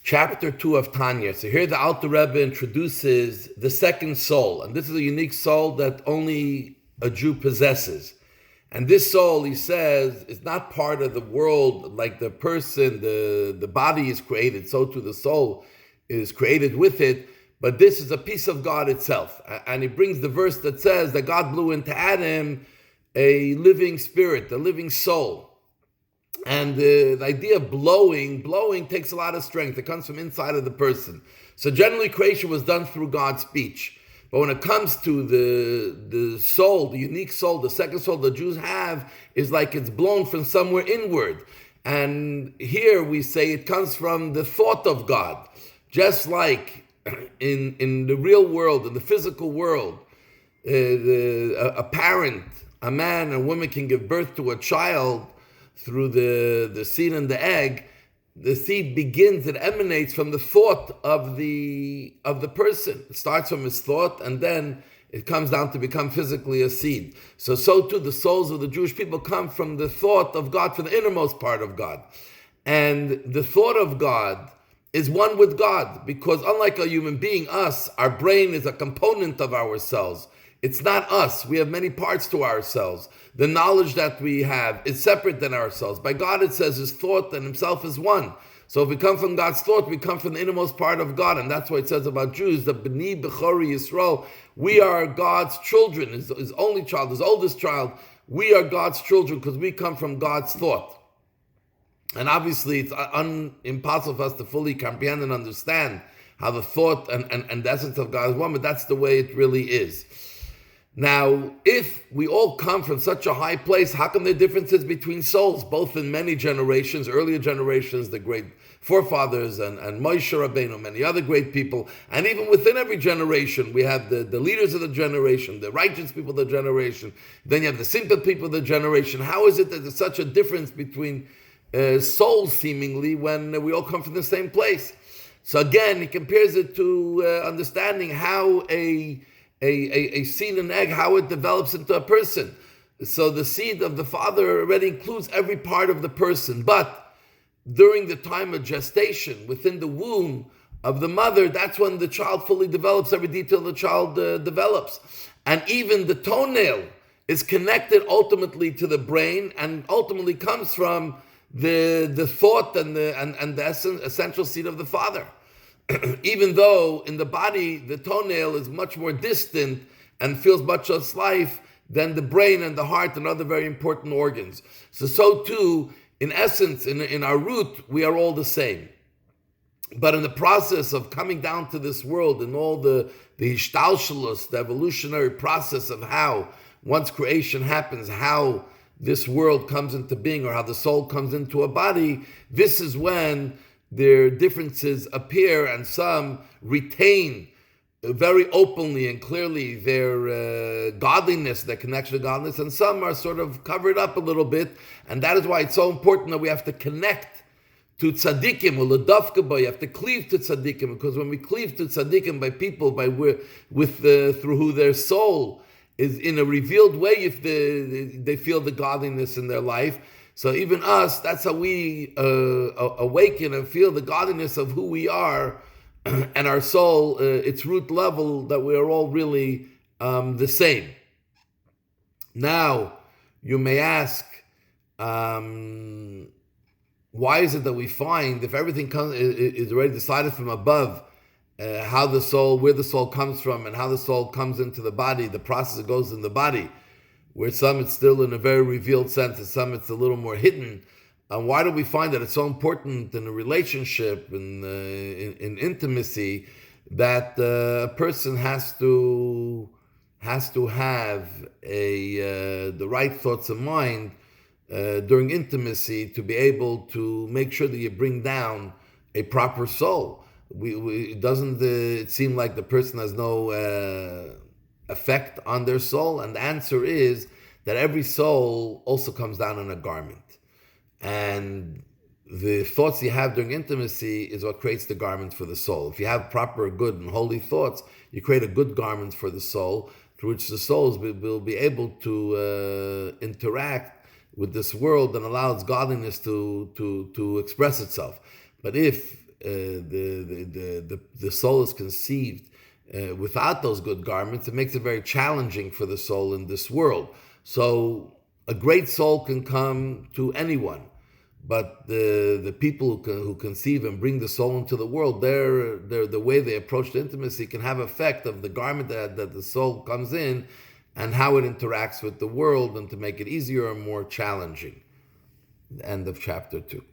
Chapter 2 of Tanya. So here the Alter Rebbe introduces the second soul, and this is a unique soul that only a Jew possesses. And this soul, he says, is not part of the world like the person, the body is created, so too the soul is created with it, but this is a piece of God itself. And he brings the verse that says that God blew into Adam a living spirit, a living soul. And the idea of blowing takes a lot of strength. It comes from inside of the person. So generally creation was done through God's speech. But when it comes to the soul, the unique soul, the second soul the Jews have, is like it's blown from somewhere inward. And here we say it comes from the thought of God. Just like in the real world, in the physical world, a parent, a man and woman can give birth to a child through the seed and the egg. The seed begins, it emanates from the thought of the person. It starts from his thought, and then it comes down to become physically a seed. So too the souls of the Jewish people come from the thought of God, from the innermost part of God. And the thought of God is one with God, because unlike a human being, us, our brain is a component of ourselves. It's not us. We have many parts to ourselves. The knowledge that we have is separate than ourselves. By God, it says his thought and himself is one. So if we come from God's thought, we come from the innermost part of God. And that's why it says about Jews, the B'ni B'chori Yisrael, we are God's children, his only child, his oldest child. We are God's children because we come from God's thought. And obviously, it's impossible for us to fully comprehend and understand how the thought and the essence of God is one, but that's the way it really is. Now, if we all come from such a high place, how come there are differences between souls, both in many generations, earlier generations, the great forefathers, and Moshe Rabbeinu, many other great people, and even within every generation, we have the leaders of the generation, the righteous people of the generation, then you have the simple people of the generation. How is it that there's such a difference between souls, seemingly, when we all come from the same place? So again, he compares it to understanding how a seed and egg, how it develops into a person. So the seed of the father already includes every part of the person, but during the time of gestation, within the womb of the mother, that's when the child fully develops, every detail the child develops. And even the toenail is connected ultimately to the brain and ultimately comes from the thought and the essential seed of the father. Even though in the body the toenail is much more distant and feels much less life than the brain and the heart and other very important organs. So too, in essence, in our root, we are all the same. But in the process of coming down to this world and all the hishtalshelus, the evolutionary process of how, once creation happens, how this world comes into being or how the soul comes into a body, this is when their differences appear, and some retain very openly and clearly their godliness, their connection to godliness, and some are sort of covered up a little bit. And that is why it's so important that we have to connect to tzaddikim, or ledafka, you have to cleave to tzaddikim, because when we cleave to tzaddikim by people, through who their soul is in a revealed way, if they feel the godliness in their life. So even us, that's how we awaken and feel the godliness of who we are and our soul, its root level, that we are all really the same. Now, you may ask, why is it that we find, if everything is already decided from above, how the soul, where the soul comes from, and how the soul comes into the body, the process that goes in the body, where some it's still in a very revealed sense, and some it's a little more hidden. And why do we find that it's so important in a relationship, in intimacy, that a person has to have the right thoughts of mind during intimacy to be able to make sure that you bring down a proper soul? Doesn't it seem like the person has no effect on their soul? And the answer is that every soul also comes down in a garment, and the thoughts you have during intimacy is what creates the garment for the soul. If you have proper, good, and holy thoughts, you create a good garment for the soul, through which the souls will be able to interact with this world and allow its godliness to express itself. But if the soul is conceived without those good garments, it makes it very challenging for the soul in this world. So a great soul can come to anyone, but the people who conceive and bring the soul into the world, the way they approach the intimacy can have effect of the garment that the soul comes in and how it interacts with the world, and to make it easier or more challenging. End of chapter 2.